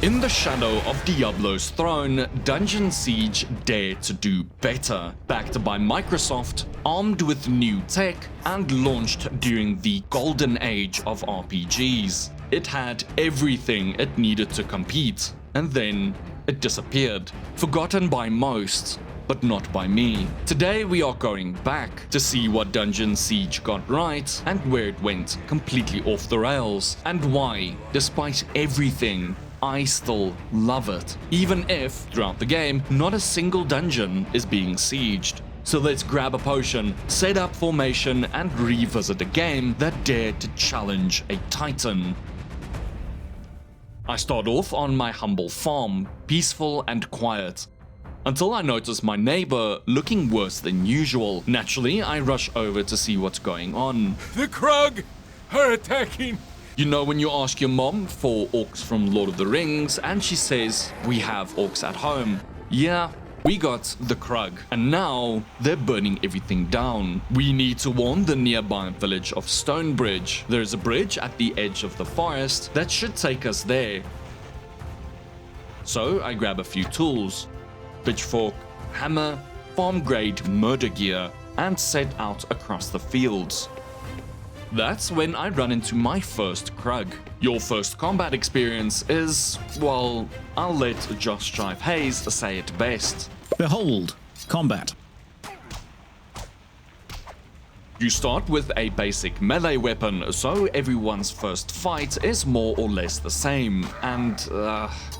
In the shadow of Diablo's throne, Dungeon Siege dared to do better. Backed by Microsoft, armed with new tech, and launched during the golden age of RPGs. It had everything it needed to compete, and then it disappeared. Forgotten by most, but not by me. Today we are going back to see what Dungeon Siege got right and where it went completely off the rails, and why, despite everything, I still love it, even if, throughout the game, not a single dungeon is being sieged. So let's grab a potion, set up formation, and revisit a game that dared to challenge a titan. I start off on my humble farm, peaceful and quiet, until I notice my neighbor looking worse than usual. Naturally, I rush over to see what's going on. The Krug are attacking! You know when you ask your mom for orcs from Lord of the Rings and she says, we have orcs at home. Yeah, we got the Krug, and now they're burning everything down. We need to warn the nearby village of Stonebridge. There's a bridge at the edge of the forest that should take us there. So I grab a few tools, pitchfork, hammer, farm grade murder gear, and set out across the fields. That's when I run into my first Krug. Your first combat experience is, well, I'll let Josh Drive Hayes say it best. Behold, combat. You start with a basic melee weapon, so everyone's first fight is more or less the same, and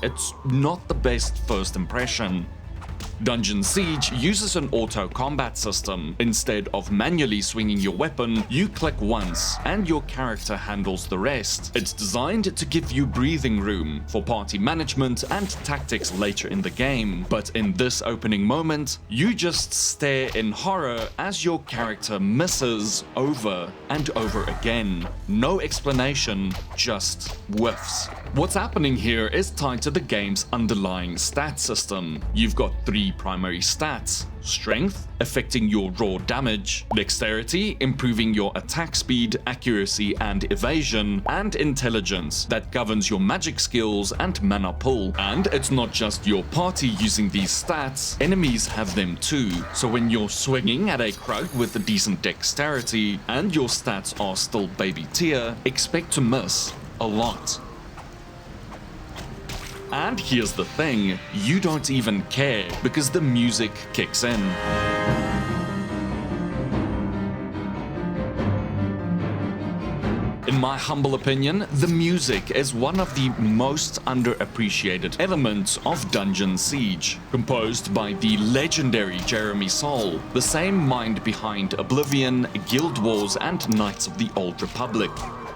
it's not the best first impression. Dungeon Siege uses an auto combat system. Instead of manually swinging your weapon, you click once and your character handles the rest. It's designed to give you breathing room for party management and tactics later in the game, but in this opening moment, you just stare in horror as your character misses over and over again. No explanation, just whiffs. What's happening here is tied to the game's underlying stat system. You've got three primary stats: strength, affecting your raw damage; dexterity, improving your attack speed, accuracy, and evasion; and intelligence, that governs your magic skills and mana pool. And it's not just your party using these stats, enemies have them too. So when you're swinging at a Krug with a decent dexterity and your stats are still baby tier, expect to miss a lot. And here's the thing, you don't even care because the music kicks in. In my humble opinion, the music is one of the most underappreciated elements of Dungeon Siege. Composed by the legendary Jeremy Soule, the same mind behind Oblivion, Guild Wars, and Knights of the Old Republic.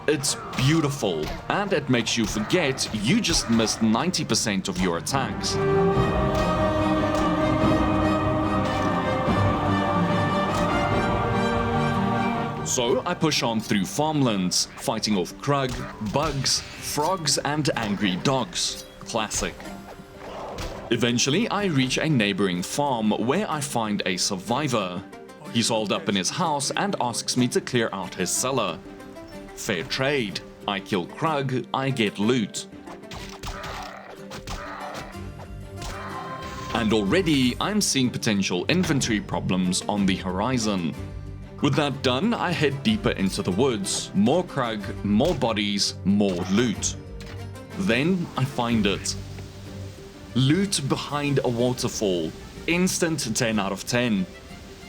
It's beautiful, and it makes you forget you just missed 90% of your attacks. So I push on through farmlands, fighting off Krug, bugs, frogs, and angry dogs. Classic. Eventually, I reach a neighboring farm where I find a survivor. He's holed up in his house and asks me to clear out his cellar. Fair trade. I kill Krug, I get loot. And already I'm seeing potential inventory problems on the horizon. With that done, I head deeper into the woods. More Krug, more bodies, more loot. Then I find it. Loot behind a waterfall. Instant 10 out of 10.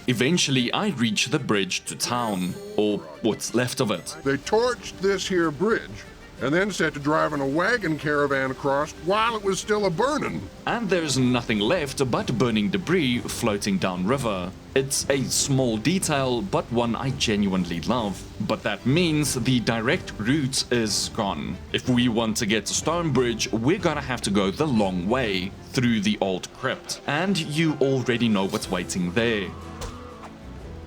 Eventually, I reach the bridge to town, or what's left of it. They torched this here bridge, and then set to driving a wagon caravan across while it was still a-burning. And there's nothing left but burning debris floating downriver. It's a small detail, but one I genuinely love. But that means the direct route is gone. If we want to get to Stonebridge, we're gonna have to go the long way, through the old crypt. And you already know what's waiting there.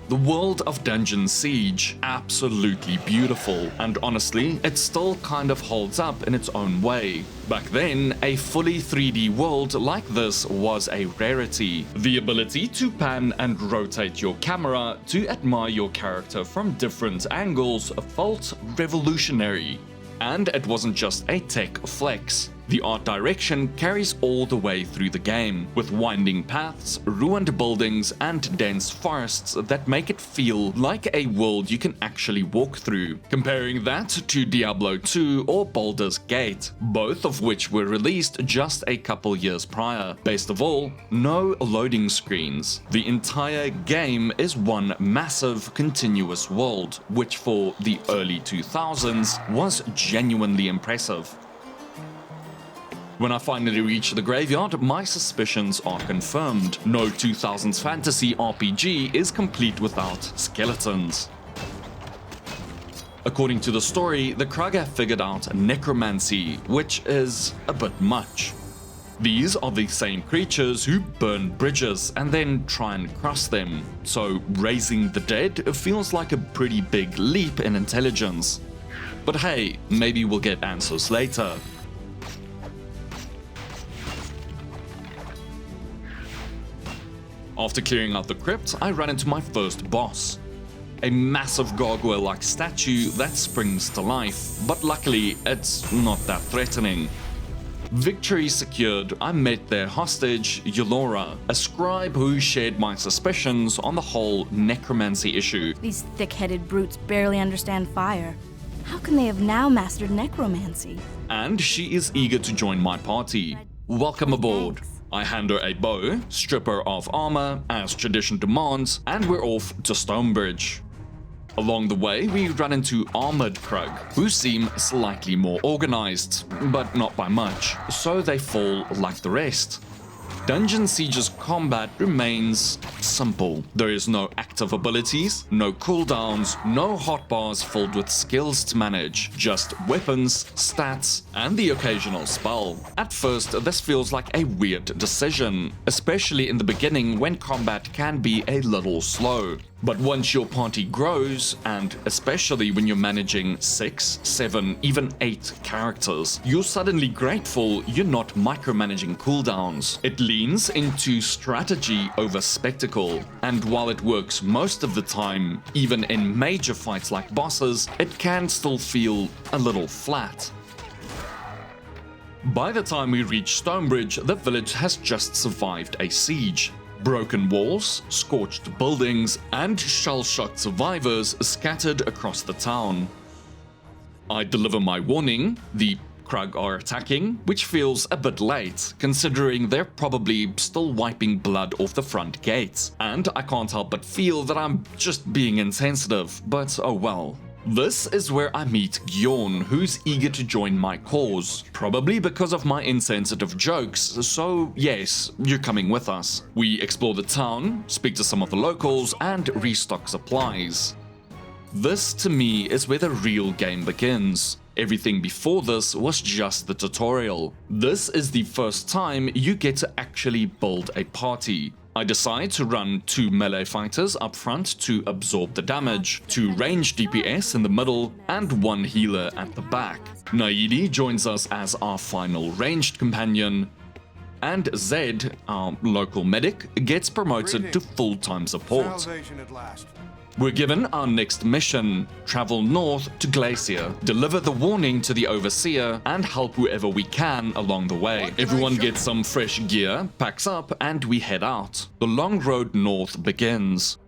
The world of Dungeon Siege, absolutely beautiful, and honestly, it still kind of holds up in its own way. Back then, a fully 3D world like this was a rarity. The ability to pan and rotate your camera to admire your character from different angles felt revolutionary. And it wasn't just a tech flex. The art direction carries all the way through the game, with winding paths, ruined buildings, and dense forests that make it feel like a world you can actually walk through. Comparing that to Diablo 2 or Baldur's Gate, both of which were released just a couple years prior. Best of all, no loading screens. The entire game is one massive continuous world, which for the early 2000s was genuinely impressive. When I finally reach the graveyard, my suspicions are confirmed. No 2000s fantasy RPG is complete without skeletons. According to the story, the Krug have figured out necromancy, which is a bit much. These are the same creatures who burn bridges and then try and cross them, so raising the dead feels like a pretty big leap in intelligence. But hey, maybe we'll get answers later. After clearing out the crypt, I ran into my first boss. A massive gargoyle-like statue that springs to life, but luckily it's not that threatening. Victory secured, I met their hostage, Eulora, a scribe who shared my suspicions on the whole necromancy issue. These thick-headed brutes barely understand fire. How can they have now mastered necromancy? And she is eager to join my party. Welcome aboard. Thanks. I hand her a bow, strip her of armor, as tradition demands, and we're off to Stonebridge. Along the way, we run into armored Krug, who seem slightly more organized, but not by much, so they fall like the rest. Dungeon Siege's combat remains simple. There is no active abilities, no cooldowns, no hotbars filled with skills to manage, just weapons, stats, and the occasional spell. At first, this feels like a weird decision, especially in the beginning when combat can be a little slow. But once your party grows, and especially when you're managing 6, 7, even 8 characters, you're suddenly grateful you're not micromanaging cooldowns. It leans into strategy over spectacle, and while it works most of the time, even in major fights like bosses, it can still feel a little flat. By the time we reach Stonebridge, the village has just survived a siege. Broken walls, scorched buildings, and shell-shocked survivors scattered across the town. I deliver my warning, the Krug are attacking, which feels a bit late, considering they're probably still wiping blood off the front gates. And I can't help but feel that I'm just being insensitive, but oh well. This is where I meet Gyorn, who's eager to join my cause, probably because of my insensitive jokes, so yes, you're coming with us. We explore the town, speak to some of the locals, and restock supplies. This, to me, is where the real game begins. Everything before this was just the tutorial. This is the first time you get to actually build a party. I decide to run 2 melee fighters up front to absorb the damage, 2 ranged DPS in the middle, and 1 healer at the back. Naidi joins us as our final ranged companion, and Zed, our local medic, gets promoted to full-time support. Salvation at last. We're given our next mission: travel north to Glacier, deliver the warning to the Overseer, and help whoever we can along the way. Everyone gets some fresh gear, packs up, and we head out. The long road north begins.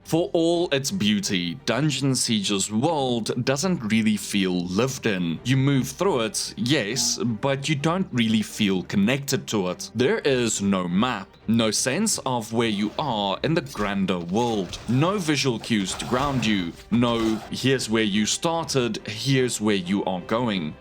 For all its beauty, Dungeon Siege's world doesn't really feel lived in. You move through it, yes, but you don't really feel connected to it. There is no map, no sense of where you are in the grander world, no visual cues to ground you, no here's where you started, here's where you are going.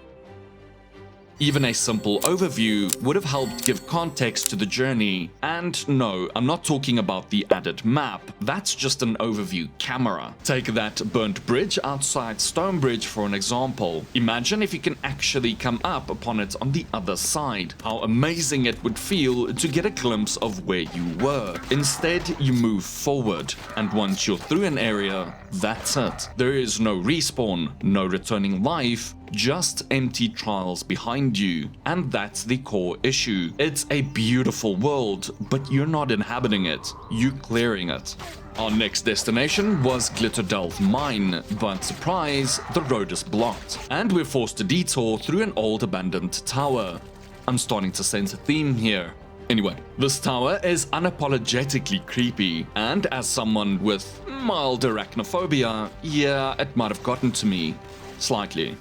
Even a simple overview would have helped give context to the journey. And no, I'm not talking about the added map, that's just an overview camera. Take that burnt bridge outside Stonebridge for an example. Imagine if you can actually come up upon it on the other side. How amazing it would feel to get a glimpse of where you were. Instead, you move forward, and once you're through an area, that's it. There is no respawn, no returning life, just empty trials behind you, and that's the core issue. It's a beautiful world, but you're not inhabiting it, you're clearing it. Our next destination was Glitterdelve Mine, but surprise, the road is blocked, and we're forced to detour through an old abandoned tower. I'm starting to sense a theme here. Anyway, this tower is unapologetically creepy, and as someone with mild arachnophobia, yeah, it might have gotten to me. Slightly.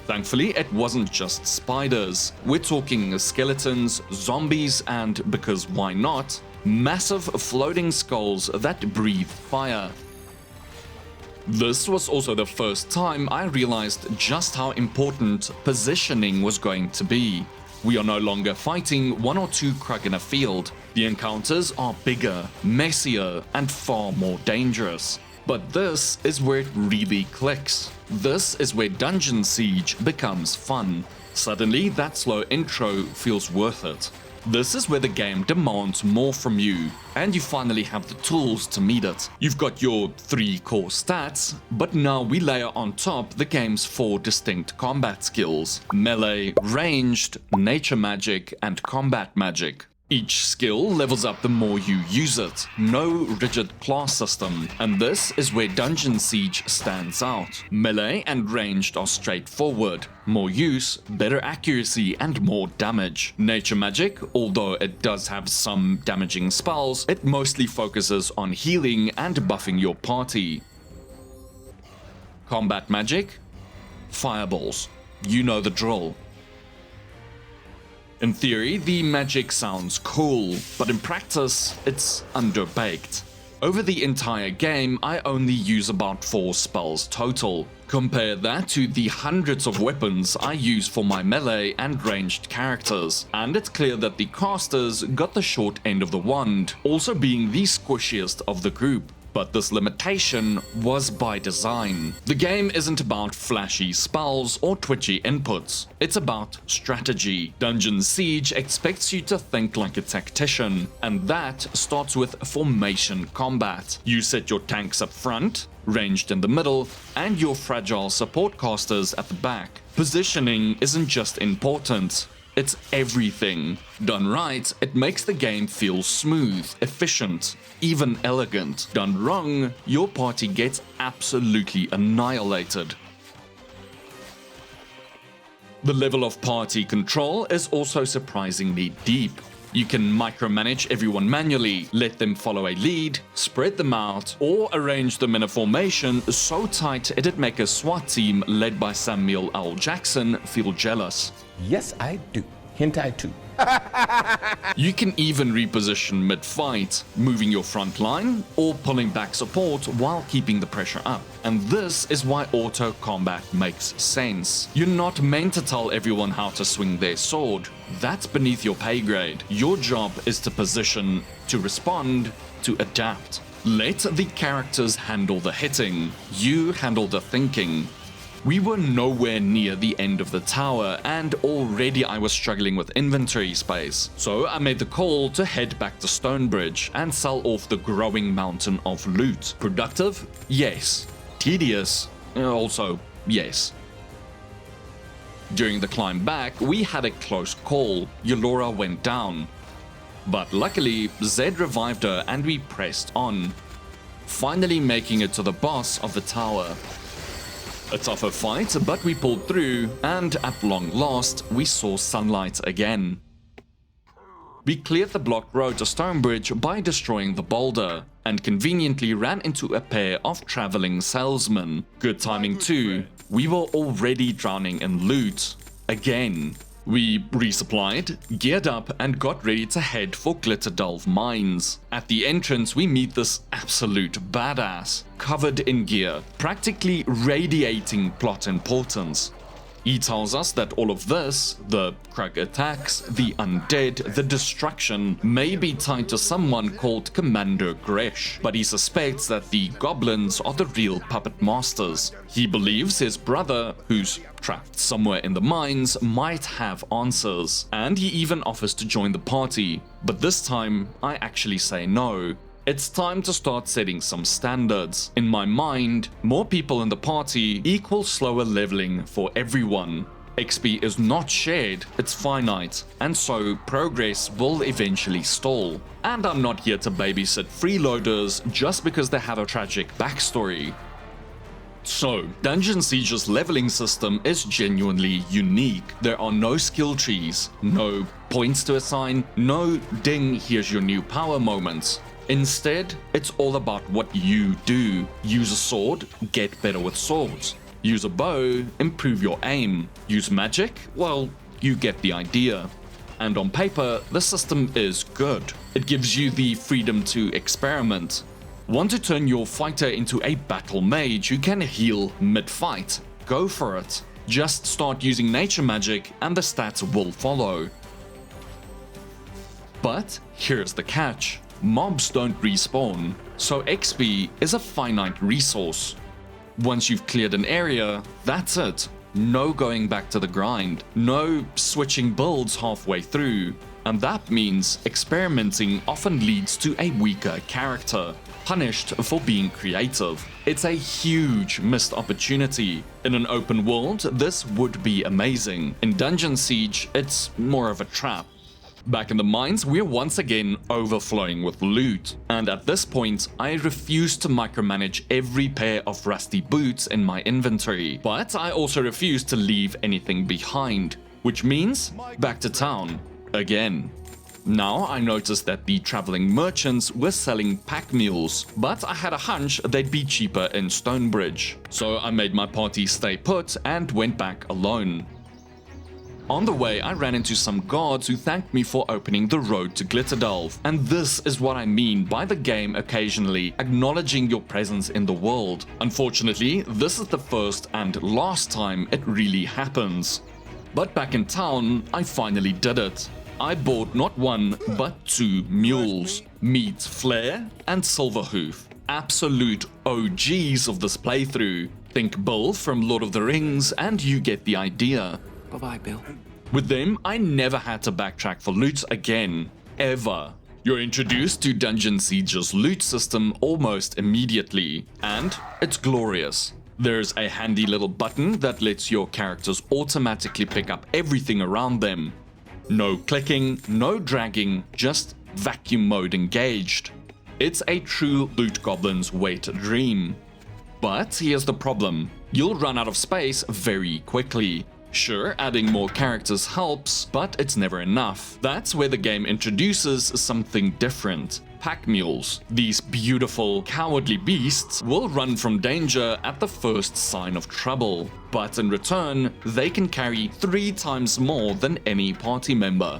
Thankfully, it wasn't just spiders. We're talking skeletons, zombies, and, because why not, massive floating skulls that breathe fire. This was also the first time I realized just how important positioning was going to be. We are no longer fighting one or two Krug in a field. The encounters are bigger, messier, and far more dangerous. But this is where it really clicks. This is where Dungeon Siege becomes fun. Suddenly, that slow intro feels worth it. This is where the game demands more from you, and you finally have the tools to meet it. You've got your 3 core stats, but now we layer on top the game's 4 distinct combat skills: melee, ranged, nature magic, and combat magic. Each skill levels up the more you use it, no rigid class system, and this is where Dungeon Siege stands out. Melee and ranged are straightforward, more use, better accuracy, and more damage. Nature magic, although it does have some damaging spells, it mostly focuses on healing and buffing your party. Combat magic? Fireballs. You know the drill. In theory, the magic sounds cool, but in practice, it's underbaked. Over the entire game, I only use about 4 spells total. Compare that to the hundreds of weapons I use for my melee and ranged characters, and it's clear that the casters got the short end of the wand, also being the squishiest of the group. But this limitation was by design. The game isn't about flashy spells or twitchy inputs. It's about strategy. Dungeon Siege expects you to think like a tactician, and that starts with formation combat. You set your tanks up front, ranged in the middle, and your fragile support casters at the back. Positioning isn't just important. It's everything. Done right, it makes the game feel smooth, efficient, even elegant. Done wrong, your party gets absolutely annihilated. The level of party control is also surprisingly deep. You can micromanage everyone manually, let them follow a lead, spread them out, or arrange them in a formation so tight it'd make a SWAT team led by Samuel L. Jackson feel jealous. Yes, I do. Hentai too. You can even reposition mid-fight, moving your front line or pulling back support while keeping the pressure up. And this is why auto combat makes sense. You're not meant to tell everyone how to swing their sword. That's beneath your pay grade. Your job is to position, to respond, to adapt. Let the characters handle the hitting. You handle the thinking. We were nowhere near the end of the tower, and already I was struggling with inventory space. So I made the call to head back to Stonebridge and sell off the growing mountain of loot. Productive? Yes. Tedious? Also, yes. During the climb back, we had a close call. Yolora went down. But luckily, Zed revived her and we pressed on, finally making it to the boss of the tower. A tougher fight, but we pulled through, and at long last, we saw sunlight again. We cleared the blocked road to Stonebridge by destroying the boulder, and conveniently ran into a pair of traveling salesmen. Good timing too. We were already drowning in loot. Again. We resupplied, geared up, and got ready to head for Glitterdelve Mines. At the entrance, we meet this absolute badass, covered in gear, practically radiating plot importance. He tells us that all of this, the Krug attacks, the undead, the destruction, may be tied to someone called Commander Gresh, but he suspects that the goblins are the real puppet masters. He believes his brother, who's trapped somewhere in the mines, might have answers, and he even offers to join the party. But this time, I actually say no. It's time to start setting some standards. In my mind, more people in the party equals slower leveling for everyone. XP is not shared, it's finite, and so progress will eventually stall. And I'm not here to babysit freeloaders just because they have a tragic backstory. So, Dungeon Siege's leveling system is genuinely unique. There are no skill trees, no points to assign, no ding, here's your new power moments. Instead, it's all about what you do. Use a sword, get better with swords. Use a bow, improve your aim. Use magic, well, you get the idea. And on paper, the system is good. It gives you the freedom to experiment. Want to turn your fighter into a battle mage who can heal mid-fight? Go for it. Just start using nature magic and the stats will follow. But here's the catch. Mobs don't respawn, so XP is a finite resource. Once you've cleared an area, that's it. No going back to the grind. No switching builds halfway through. And that means experimenting often leads to a weaker character, punished for being creative. It's a huge missed opportunity. In an open world, this would be amazing. In Dungeon Siege, it's more of a trap. Back in the mines, we're once again overflowing with loot, and at this point, I refuse to micromanage every pair of rusty boots in my inventory, but I also refuse to leave anything behind, which means back to town, again. Now I noticed that the traveling merchants were selling pack mules, but I had a hunch they'd be cheaper in Stonebridge, so I made my party stay put and went back alone. On the way, I ran into some guards who thanked me for opening the road to Glitterdelve, and this is what I mean by the game occasionally acknowledging your presence in the world. Unfortunately, this is the first and last time it really happens. But back in town, I finally did it. I bought not one, but 2 mules. Meet Flare and Silverhoof. Absolute OGs of this playthrough. Think Bill from Lord of the Rings and you get the idea. Bye-bye, Bill. With them, I never had to backtrack for loot again. Ever. You're introduced to Dungeon Siege's loot system almost immediately, and it's glorious. There's a handy little button that lets your characters automatically pick up everything around them. No clicking, no dragging, just vacuum mode engaged. It's a true loot goblin's wet dream. But here's the problem. You'll run out of space very quickly. Sure, adding more characters helps, but it's never enough. That's where the game introduces something different. Pack mules. These beautiful, cowardly beasts will run from danger at the first sign of trouble, but in return, they can carry 3 times more than any party member.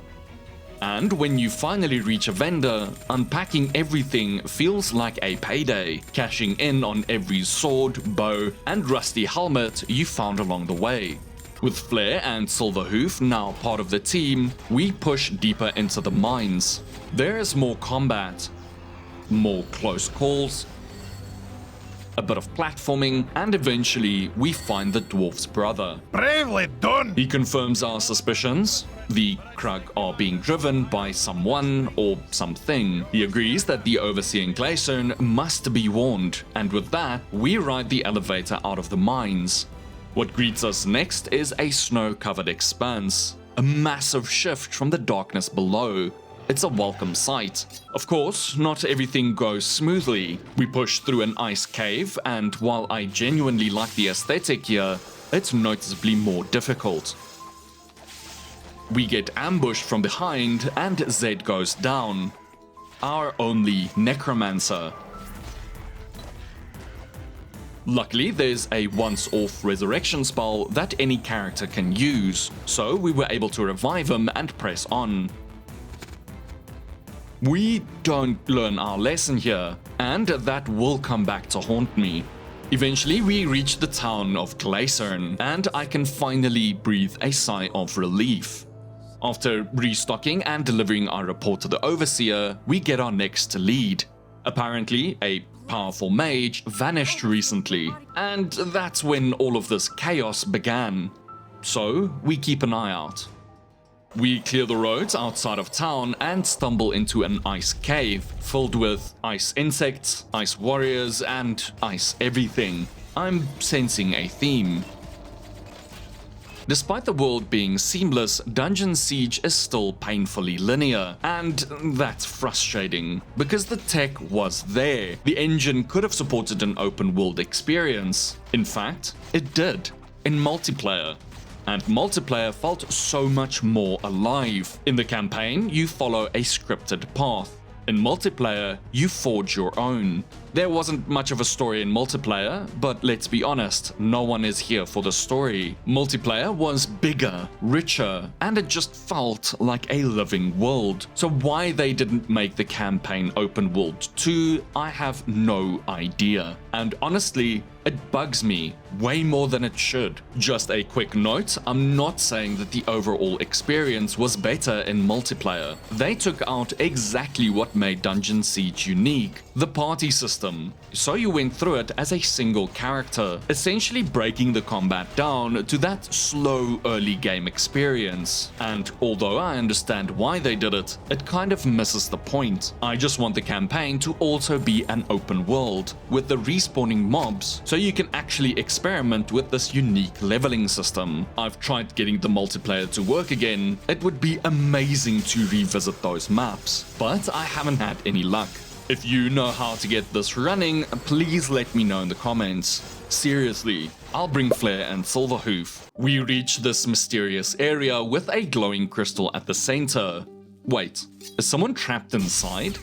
And when you finally reach a vendor, unpacking everything feels like a payday, cashing in on every sword, bow, and rusty helmet you found along the way. With Flare and Silverhoof now part of the team, we push deeper into the mines. There is more combat, more close calls, a bit of platforming, and eventually we find the dwarf's brother. Bravely done! He confirms our suspicions. The Krug are being driven by someone or something. He agrees that the overseer in Gleisern must be warned, and with that, we ride the elevator out of the mines. What greets us next is a snow-covered expanse, a massive shift from the darkness below. It's a welcome sight. Of course, not everything goes smoothly. We push through an ice cave, and while I genuinely like the aesthetic here, it's noticeably more difficult. We get ambushed from behind, and Zed goes down. Our only necromancer. Luckily, there's a once-off resurrection spell that any character can use, so we were able to revive him and press on. We don't learn our lesson here, and that will come back to haunt me. Eventually, we reach the town of Gleisern, and I can finally breathe a sigh of relief. After restocking and delivering our report to the Overseer, we get our next lead. Apparently, a powerful mage vanished recently, and that's when all of this chaos began. So, we keep an eye out. We clear the roads outside of town and stumble into an ice cave filled with ice insects, ice warriors, and ice everything. I'm sensing a theme. Despite the world being seamless, Dungeon Siege is still painfully linear, and that's frustrating, because the tech was there. The engine could have supported an open world experience. In fact, it did, in multiplayer. And multiplayer felt so much more alive. In the campaign, you follow a scripted path. In multiplayer, you forge your own. There wasn't much of a story in multiplayer, but let's be honest, no one is here for the story. Multiplayer was bigger, richer, and it just felt like a living world. So why they didn't make the campaign open world too, I have no idea. And honestly, it bugs me way more than it should. Just a quick note, I'm not saying that the overall experience was better in multiplayer. They took out exactly what made Dungeon Siege unique, the party system. So you went through it as a single character, essentially breaking the combat down to that slow early game experience. And although I understand why they did it, it kind of misses the point. I just want the campaign to also be an open world, with the respawning mobs, so you can actually experiment with this unique leveling system. I've tried getting the multiplayer to work again. It would be amazing to revisit those maps, but I haven't had any luck. If you know how to get this running, please let me know in the comments. Seriously, I'll bring Flare and Silverhoof. We reach this mysterious area with a glowing crystal at the center. Wait, is someone trapped inside?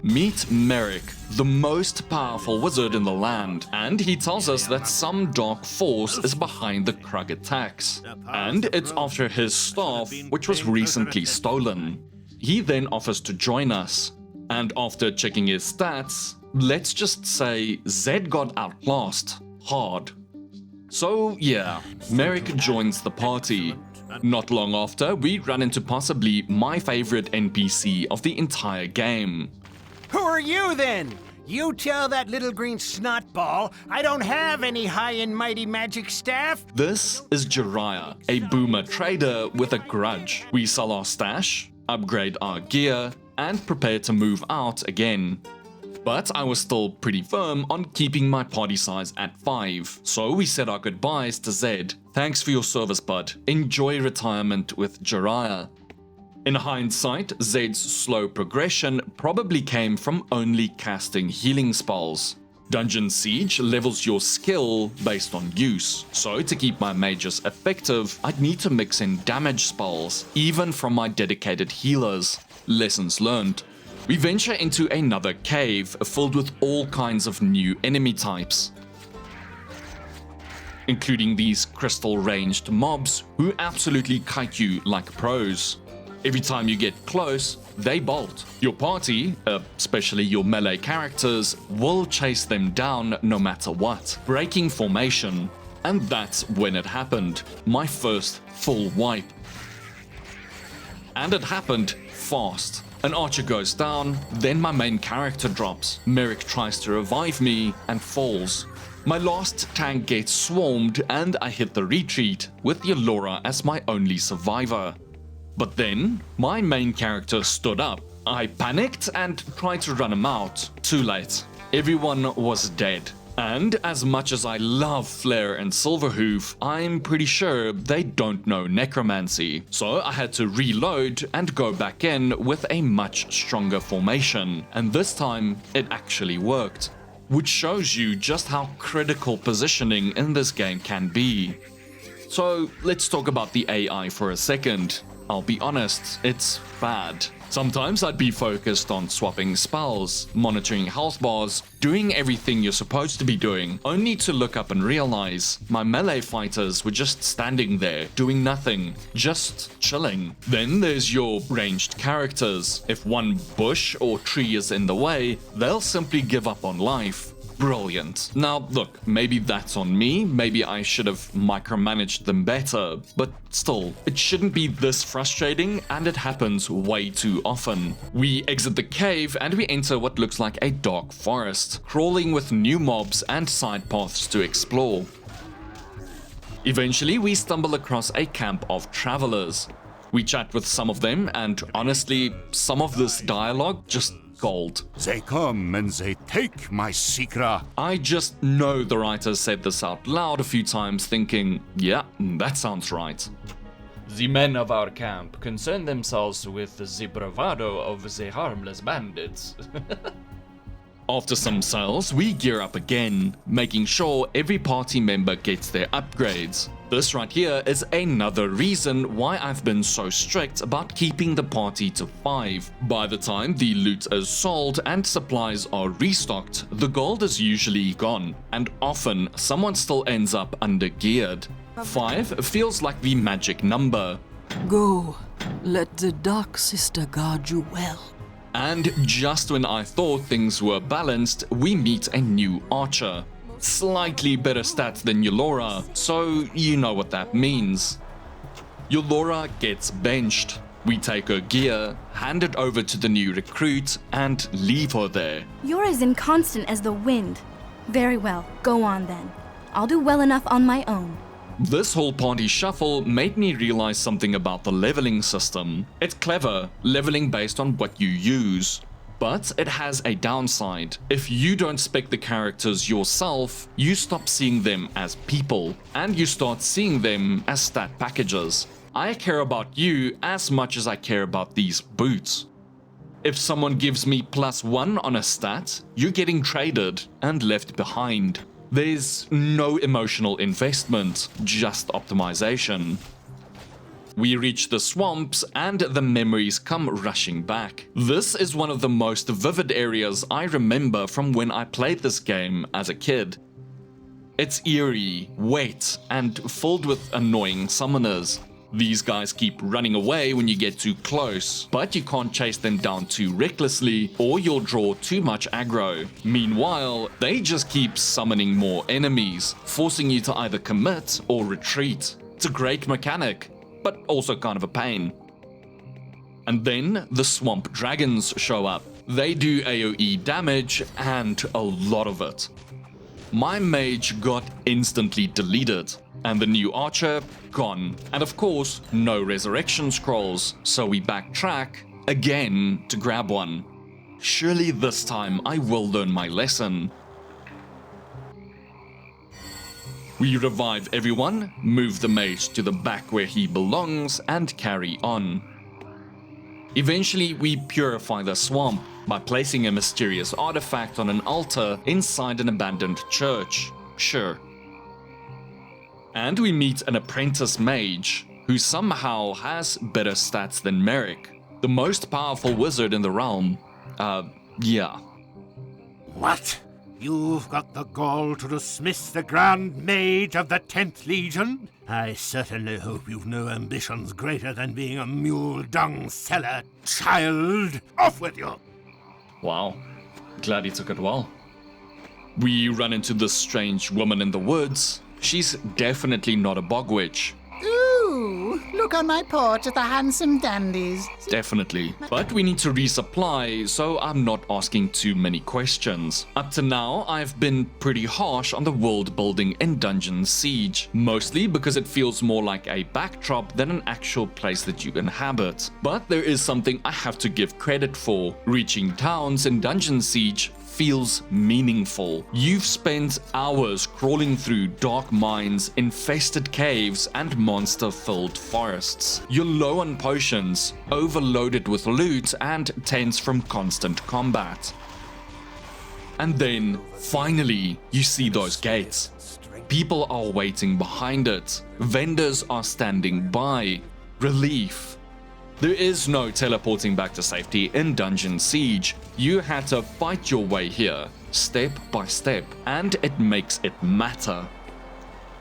Meet Merrick, the most powerful wizard in the land, and he tells us that some dark force is behind the Krug attacks. And it's after his staff, which was recently stolen. He then offers to join us. And after checking his stats, let's just say Zed got outclassed hard. So yeah, Merrick joins the party. Not long after, we run into possibly my favorite NPC of the entire game. Who are you then? You tell that little green snotball I don't have any high and mighty magic staff? This is Jiraiya, a boomer trader with a grudge. We sell our stash, upgrade our gear, and prepare to move out again. But I was still pretty firm on keeping my party size at 5, so we said our goodbyes to Zed. Thanks for your service, bud. Enjoy retirement with Jiraiya. In hindsight, Zed's slow progression probably came from only casting healing spells. Dungeon Siege levels your skill based on use, so to keep my mages effective, I'd need to mix in damage spells, even from my dedicated healers. Lessons learned. We venture into another cave filled with all kinds of new enemy types, including these crystal-ranged mobs who absolutely kite you like pros. Every time you get close, they bolt. Your party, especially your melee characters, will chase them down no matter what, breaking formation. And that's when it happened, my first full wipe. And it happened fast. An archer goes down, then my main character drops. Merrick tries to revive me and falls. My last tank gets swarmed and I hit the retreat, with Yolora as my only survivor. But then, my main character stood up. I panicked and tried to run him out. Too late. Everyone was dead. And as much as I love Flare and Silverhoof, I'm pretty sure they don't know necromancy. So I had to reload and go back in with a much stronger formation. And this time, it actually worked. Which shows you just how critical positioning in this game can be. So let's talk about the AI for a second. I'll be honest, it's bad. Sometimes I'd be focused on swapping spells, monitoring health bars, doing everything you're supposed to be doing, only to look up and realize my melee fighters were just standing there, doing nothing, just chilling. Then there's your ranged characters. If one bush or tree is in the way, they'll simply give up on life. Brilliant. Now look, maybe that's on me, maybe I should have micromanaged them better, but still, it shouldn't be this frustrating, and it happens way too often. We exit the cave and we enter what looks like a dark forest, crawling with new mobs and side paths to explore. Eventually, we stumble across a camp of travelers. We chat with some of them, and honestly, some of this dialogue just gold. They come and they take my secret. I just know the writer said this out loud a few times, thinking, yeah, that sounds right. The men of our camp concern themselves with the bravado of the harmless bandits. After some sales, we gear up again, making sure every party member gets their upgrades. This right here is another reason why I've been so strict about keeping the party to 5. By the time the loot is sold and supplies are restocked, the gold is usually gone, and often someone still ends up under-geared. 5 feels like the magic number. Go, let the Dark Sister guard you well. And just when I thought things were balanced, we meet a new archer. Slightly better stats than Eulora, so you know what that means. Eulora gets benched. We take her gear, hand it over to the new recruit, and leave her there. You're as inconstant as the wind. Very well, go on then. I'll do well enough on my own. This whole party shuffle made me realize something about the leveling system. It's clever, leveling based on what you use. But it has a downside. If you don't spec the characters yourself, you stop seeing them as people, and you start seeing them as stat packages. I care about you as much as I care about these boots. If someone gives me +1 on a stat, you're getting traded and left behind. There's no emotional investment, just optimization. We reach the swamps and the memories come rushing back. This is one of the most vivid areas I remember from when I played this game as a kid. It's eerie, wet, and filled with annoying summoners. These guys keep running away when you get too close, but you can't chase them down too recklessly or you'll draw too much aggro. Meanwhile, they just keep summoning more enemies, forcing you to either commit or retreat. It's a great mechanic, but also kind of a pain. And then the swamp dragons show up. They do AoE damage and a lot of it. My mage got instantly deleted, and the new archer gone. And of course, no resurrection scrolls, so we backtrack again to grab one. Surely this time I will learn my lesson. We revive everyone, move the mage to the back where he belongs, and carry on. Eventually, we purify the swamp by placing a mysterious artifact on an altar inside an abandoned church. Sure. And we meet an apprentice mage, who somehow has better stats than Merrick, the most powerful wizard in the realm. Yeah. What? You've got the gall to dismiss the Grand Mage of the 10th Legion? I certainly hope you've no ambitions greater than being a mule dung seller, child. Off with you! Wow. Glad he took it well. We run into this strange woman in the woods. She's definitely not a bog witch. Ooh, look on my porch at the handsome dandies. Definitely. But we need to resupply, so I'm not asking too many questions. Up to now, I've been pretty harsh on the world building in Dungeon Siege, mostly because it feels more like a backdrop than an actual place that you inhabit. But there is something I have to give credit for. Reaching towns in Dungeon Siege feels meaningful. You've spent hours crawling through dark mines, infested caves, and monster-filled forests. You're low on potions, overloaded with loot, and tense from constant combat. And then, finally, you see those gates. People are waiting behind it. Vendors are standing by. Relief. There is no teleporting back to safety in Dungeon Siege. You had to fight your way here, step by step, and it makes it matter.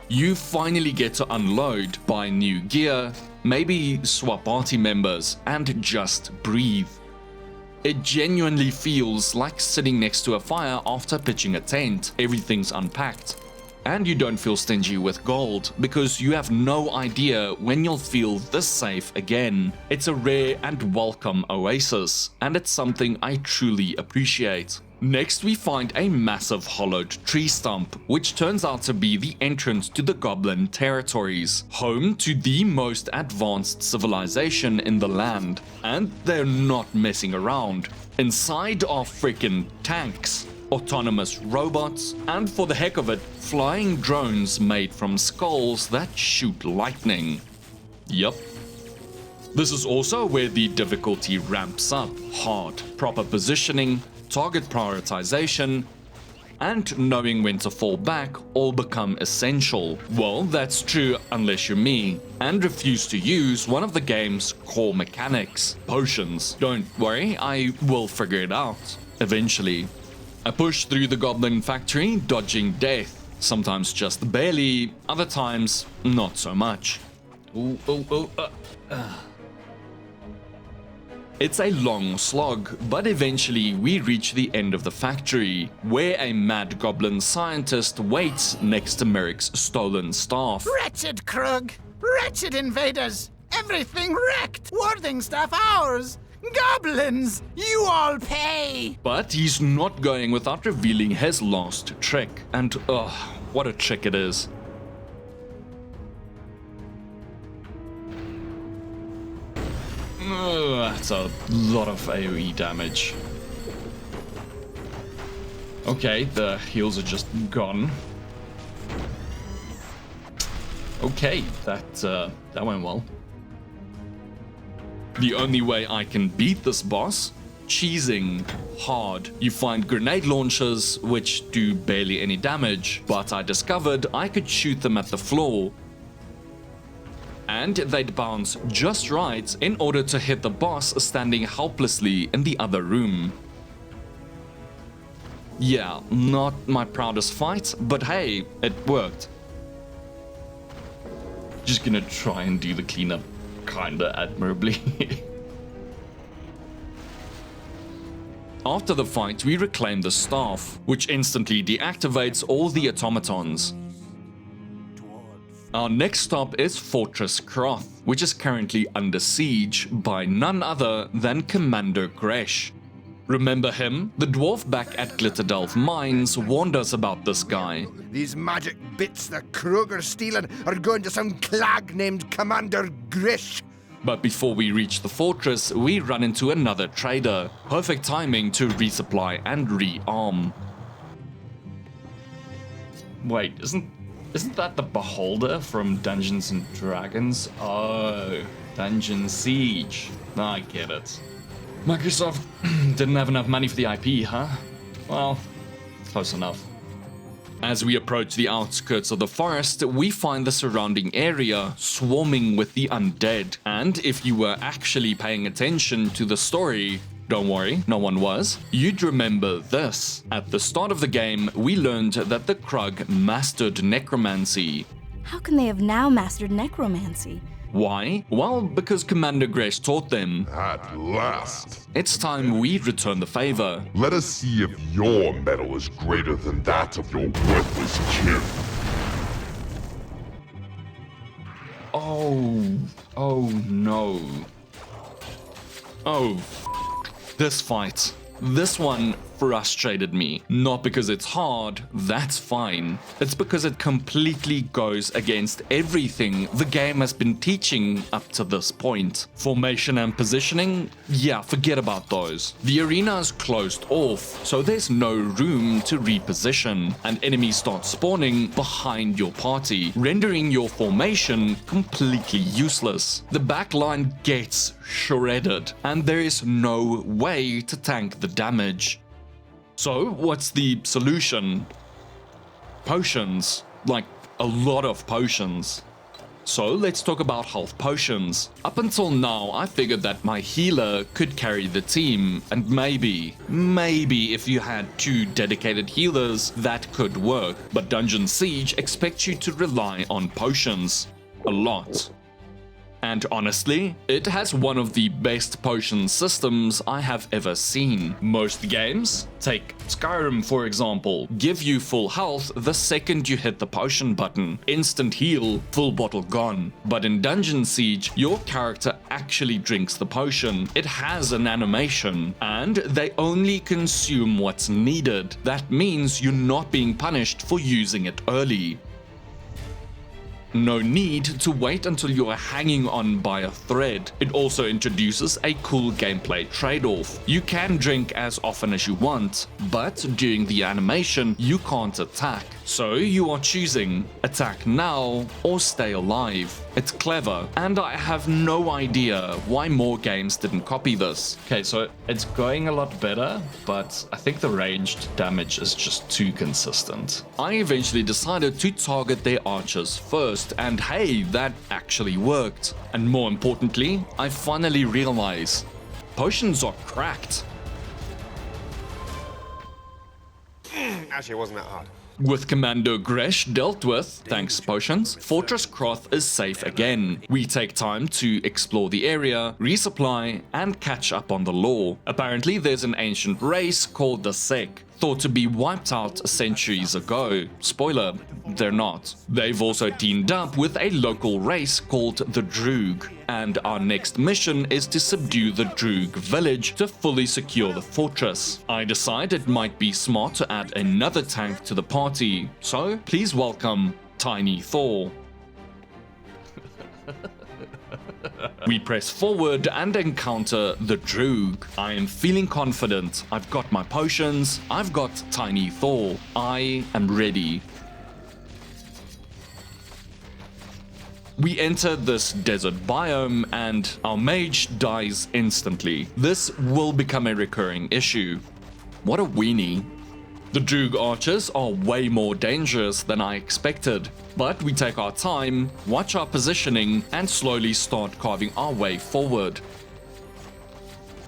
You finally get to unload, buy new gear, maybe swap party members, and just breathe. It genuinely feels like sitting next to a fire after pitching a tent. Everything's unpacked. And you don't feel stingy with gold, because you have no idea when you'll feel this safe again. It's a rare and welcome oasis, and it's something I truly appreciate. Next we find a massive hollowed tree stump, which turns out to be the entrance to the Goblin territories, home to the most advanced civilization in the land. And they're not messing around. Inside are freaking tanks, autonomous robots, and for the heck of it, flying drones made from skulls that shoot lightning. Yup. This is also where the difficulty ramps up hard. Proper positioning, target prioritization, and knowing when to fall back all become essential. Well, that's true unless you're me and refuse to use one of the game's core mechanics, potions. Don't worry, I will figure it out eventually. I push through the Goblin factory, dodging death, sometimes just barely, other times not so much. It's a long slog, but eventually we reach the end of the factory, where a mad goblin scientist waits next to Merrick's stolen staff. Wretched Krug! Wretched invaders! Everything wrecked! Warding staff ours! Goblins! You all pay! But he's not going without revealing his last trick, and what a trick it is. That's a lot of AoE damage. Okay, the heals are just gone. Okay, that went well. The only way I can beat this boss? Cheesing hard. You find grenade launchers, which do barely any damage, but I discovered I could shoot them at the floor. And they'd bounce just right in order to hit the boss standing helplessly in the other room. Yeah, not my proudest fight, but hey, it worked. Just gonna try and do the cleanup kinda admirably. After the fight, we reclaim the staff, which instantly deactivates all the automatons. Our next stop is Fortress Croth, which is currently under siege by none other than Commander Gresh. Remember him? The dwarf back at Glitterdelf Mines warned us about this guy. These magic bits the Krug are stealing are going to some clag named Commander Gresh. But before we reach the fortress, we run into another trader. Perfect timing to resupply and rearm. Wait, isn't that the Beholder from Dungeons and Dragons? Oh, Dungeon Siege. I get it. Microsoft didn't have enough money for the IP, huh? Well, close enough. As we approach the outskirts of the forest, we find the surrounding area swarming with the undead. And if you were actually paying attention to the story, don't worry, no one was, you'd remember this. At the start of the game, we learned that the Krug mastered necromancy. How can they have now mastered necromancy? Why? Well, because Commander Gresh taught them. At last. It's time we return the favor. Let us see if your metal is greater than that of your worthless kin. Oh no. Oh, this fight. This one frustrated me. Not because it's hard, that's fine. It's because it completely goes against everything the game has been teaching up to this point. Formation and positioning? Yeah, forget about those. The arena is closed off, so there's no room to reposition, and enemies start spawning behind your party, rendering your formation completely useless. The backline gets shredded, and there is no way to tank the damage. So, what's the solution? Potions. Like, a lot of potions. So, let's talk about health potions. Up until now, I figured that my healer could carry the team, and maybe if you had 2 dedicated healers, that could work. But Dungeon Siege expects you to rely on potions. A lot. And honestly, it has one of the best potion systems I have ever seen. Most games, take Skyrim for example, give you full health the second you hit the potion button. Instant heal, full bottle gone. But in Dungeon Siege, your character actually drinks the potion. It has an animation, and they only consume what's needed. That means you're not being punished for using it early. No need to wait until you are hanging on by a thread. It also introduces a cool gameplay trade-off. You can drink as often as you want, but during the animation you can't attack. So you are choosing attack now or stay alive. It's clever, and I have no idea why more games didn't copy this. Okay, so it's going a lot better, but I think the ranged damage is just too consistent. I eventually decided to target their archers first, and hey, that actually worked. And more importantly, I finally realized potions are cracked. Actually, it wasn't that hard. With Commander Gresh dealt with, thanks potions, Fortress Croth is safe again. We take time to explore the area, resupply, and catch up on the lore. Apparently there's an ancient race called the Sek, thought to be wiped out centuries ago. Spoiler, they're not. They've also teamed up with a local race called the Droog, and our next mission is to subdue the Droog village to fully secure the fortress. I decide it might be smart to add another tank to the party, so please welcome Tiny Thor. We press forward and encounter the Droog. I am feeling confident. I've got my potions. I've got Tiny Thor. I am ready. We enter this desert biome and our mage dies instantly. This will become a recurring issue. What a weenie. The Droog archers are way more dangerous than I expected, but we take our time, watch our positioning, and slowly start carving our way forward.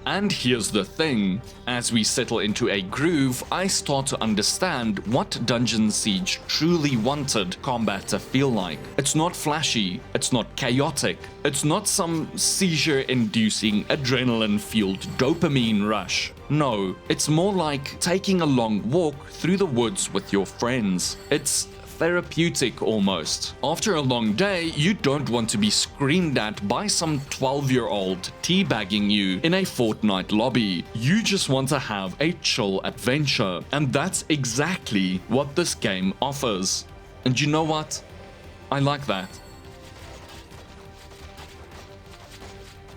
And here's the thing, as we settle into a groove, I start to understand what Dungeon Siege truly wanted combat to feel like. It's not flashy, it's not chaotic, it's not some seizure-inducing, adrenaline-fueled dopamine rush. No, it's more like taking a long walk through the woods with your friends. It's therapeutic almost. After a long day, you don't want to be screamed at by some 12-year-old teabagging you in a Fortnite lobby. You just want to have a chill adventure, and that's exactly what this game offers. And you know what? I like that.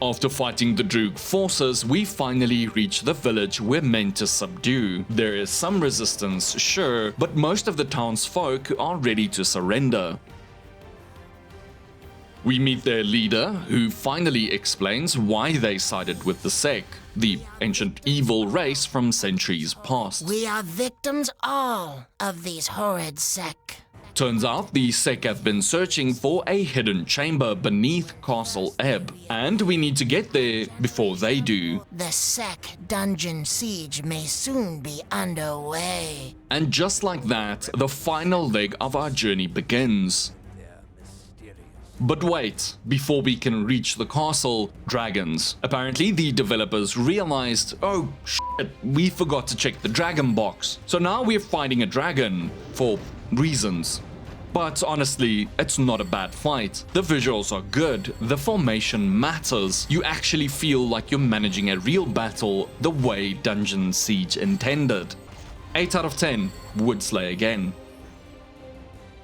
After fighting the Droog forces, we finally reach the village we're meant to subdue. There is some resistance, sure, but most of the townsfolk are ready to surrender. We meet their leader, who finally explains why they sided with the Sek, the ancient evil race from centuries past. We are victims all of these horrid Sek. Turns out the Sek have been searching for a hidden chamber beneath Castle Ebb, and we need to get there before they do. The Sek Dungeon Siege may soon be underway. And just like that, the final leg of our journey begins. But wait, before we can reach the castle, dragons. Apparently the developers realized, oh shit, we forgot to check the dragon box. So now we're fighting a dragon, for reasons. But honestly, it's not a bad fight. The visuals are good, the formation matters. You actually feel like you're managing a real battle the way Dungeon Siege intended. 8 out of 10, would slay again.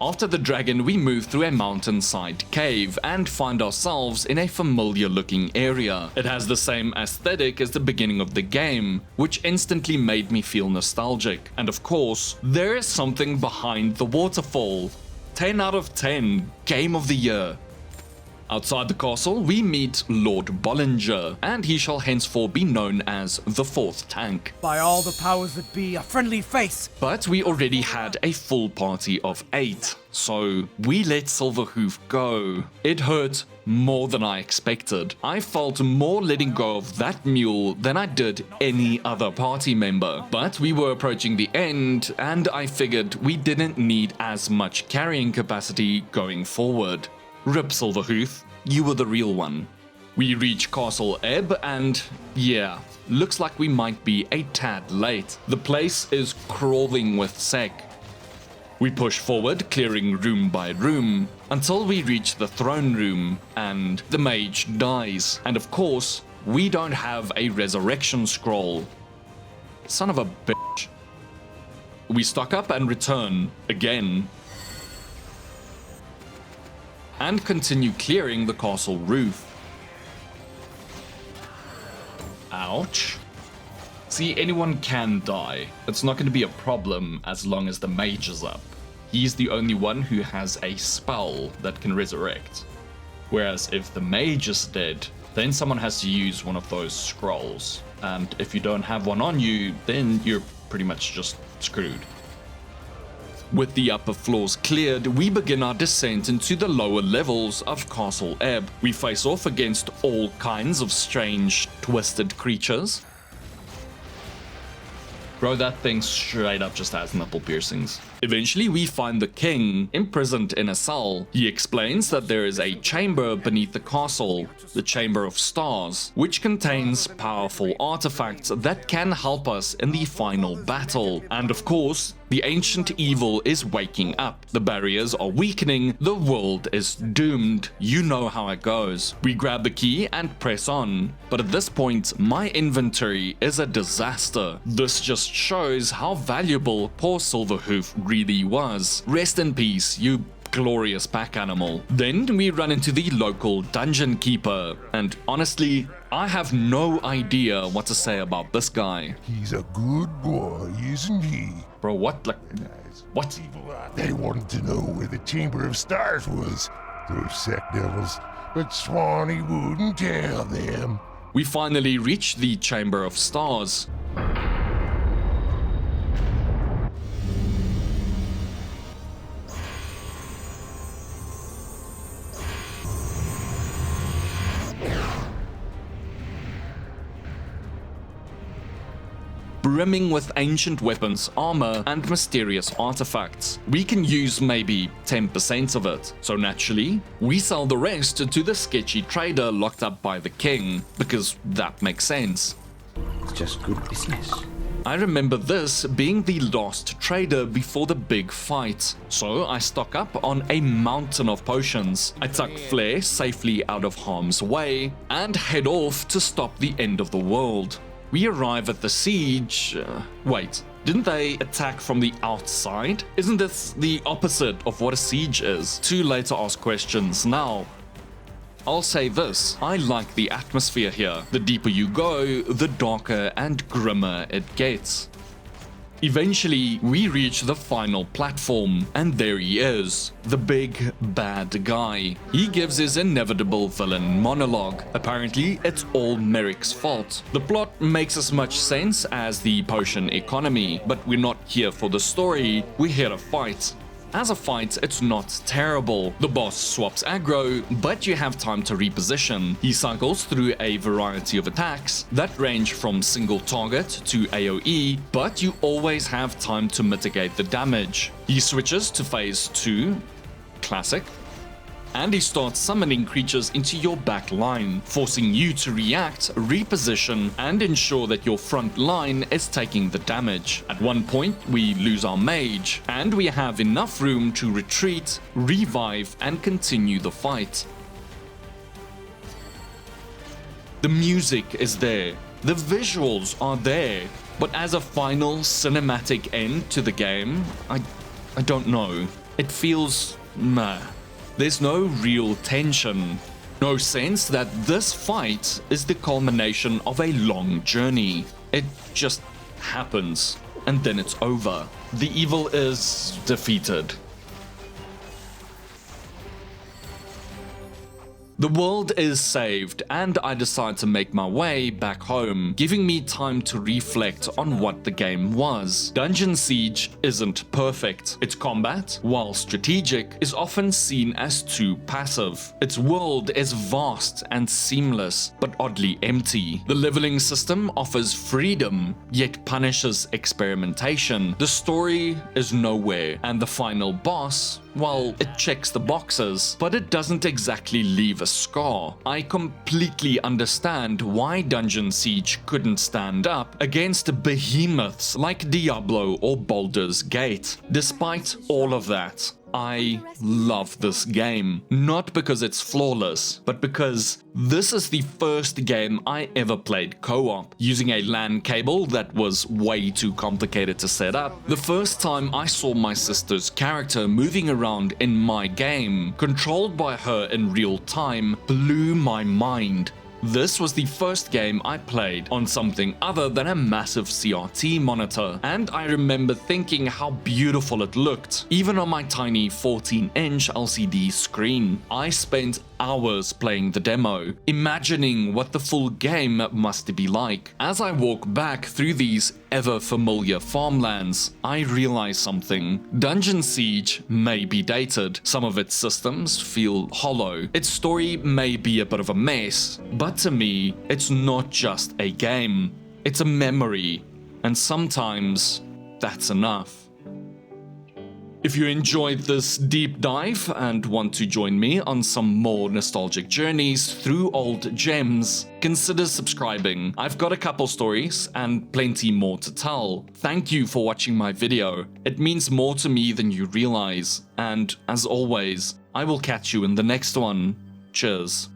After the dragon, we move through a mountainside cave and find ourselves in a familiar looking area. It has the same aesthetic as the beginning of the game, which instantly made me feel nostalgic. And of course, there is something behind the waterfall. 10 out of 10, Game of the Year. Outside the castle, we meet Lord Bollinger, and he shall henceforth be known as the Fourth Tank. By all the powers that be, a friendly face! But we already had a full party of 8, so we let Silverhoof go. It hurt more than I expected. I felt more letting go of that mule than I did any other party member. But we were approaching the end, and I figured we didn't need as much carrying capacity going forward. Rip Silverhoof, you were the real one. We reach Castle Ebb and, yeah, looks like we might be a tad late. The place is crawling with sec. We push forward, clearing room by room, until we reach the throne room, and the mage dies. And of course, we don't have a resurrection scroll. Son of a bitch. We stock up and return, again. And continue clearing the castle roof. Ouch. See, anyone can die. It's not going to be a problem as long as the mage is up. He's the only one who has a spell that can resurrect. Whereas if the mage is dead, then someone has to use one of those scrolls. And if you don't have one on you, then you're pretty much just screwed. With the upper floors cleared, we begin our descent into the lower levels of Castle Ebb. We face off against all kinds of strange, twisted creatures. Bro, that thing straight up just has nipple piercings. Eventually, we find the king imprisoned in a cell. He explains that there is a chamber beneath the castle, the Chamber of Stars, which contains powerful artifacts that can help us in the final battle. And of course, the ancient evil is waking up. The barriers are weakening. The world is doomed. You know how it goes. We grab the key and press on. But at this point, my inventory is a disaster. This just shows how valuable poor Silverhoof really was. Rest in peace, you glorious pack animal. Then we run into the local dungeon keeper, and honestly, I have no idea what to say about this guy. He's a good boy, isn't he? Bro, what? Like, what? They wanted to know where the Chamber of Stars was, those sack devils, but Swanee wouldn't tell them. We finally reach the Chamber of Stars. Brimming with ancient weapons, armor, and mysterious artifacts. We can use maybe 10% of it, so naturally, we sell the rest to the sketchy trader locked up by the king, because that makes sense. It's just good business. I remember this being the last trader before the big fight, so I stock up on a mountain of potions. I tuck Flair safely out of harm's way, and head off to stop the end of the world. We arrive at the siege. Wait, didn't they attack from the outside? Isn't this the opposite of what a siege is? Too late to ask questions now. I'll say this, I like the atmosphere here. The deeper you go, the darker and grimmer it gets. Eventually, we reach the final platform, and there he is, the big bad guy. He gives his inevitable villain monologue. Apparently, it's all Merrick's fault. The plot makes as much sense as the potion economy, but we're not here for the story, we're here to fight. As a fight, it's not terrible. The boss swaps aggro, but you have time to reposition. He cycles through a variety of attacks that range from single target to AoE, but you always have time to mitigate the damage. He switches to phase 2, classic, and he starts summoning creatures into your back line, forcing you to react, reposition, and ensure that your front line is taking the damage. At one point, we lose our mage, and we have enough room to retreat, revive, and continue the fight. The music is there, the visuals are there, but as a final cinematic end to the game, I don't know. It feels meh. There's no real tension, no sense that this fight is the culmination of a long journey. It just happens, and then it's over. The evil is defeated. The world is saved, and I decide to make my way back home, giving me time to reflect on what the game was. Dungeon Siege isn't perfect. Its combat, while strategic, is often seen as too passive. Its world is vast and seamless, but oddly empty. The leveling system offers freedom, yet punishes experimentation. The story is nowhere, and the final boss, well, it checks the boxes, but it doesn't exactly leave a scar. I completely understand why Dungeon Siege couldn't stand up against behemoths like Diablo or Baldur's Gate. Despite all of that, I love this game. Not because it's flawless, but because this is the first game I ever played co-op, using a LAN cable that was way too complicated to set up. The first time I saw my sister's character moving around in my game, controlled by her in real time, blew my mind. This was the first game I played on something other than a massive CRT monitor, and I remember thinking how beautiful it looked, even on my tiny 14-inch LCD screen. I spent hours playing the demo, imagining what the full game must be like. As I walk back through these ever-familiar farmlands, I realize something. Dungeon Siege may be dated, some of its systems feel hollow, its story may be a bit of a mess, but to me, it's not just a game, it's a memory, and sometimes that's enough. If you enjoyed this deep dive and want to join me on some more nostalgic journeys through old gems, consider subscribing. I've got a couple stories and plenty more to tell. Thank you for watching my video. It means more to me than you realize. And as always, I will catch you in the next one. Cheers.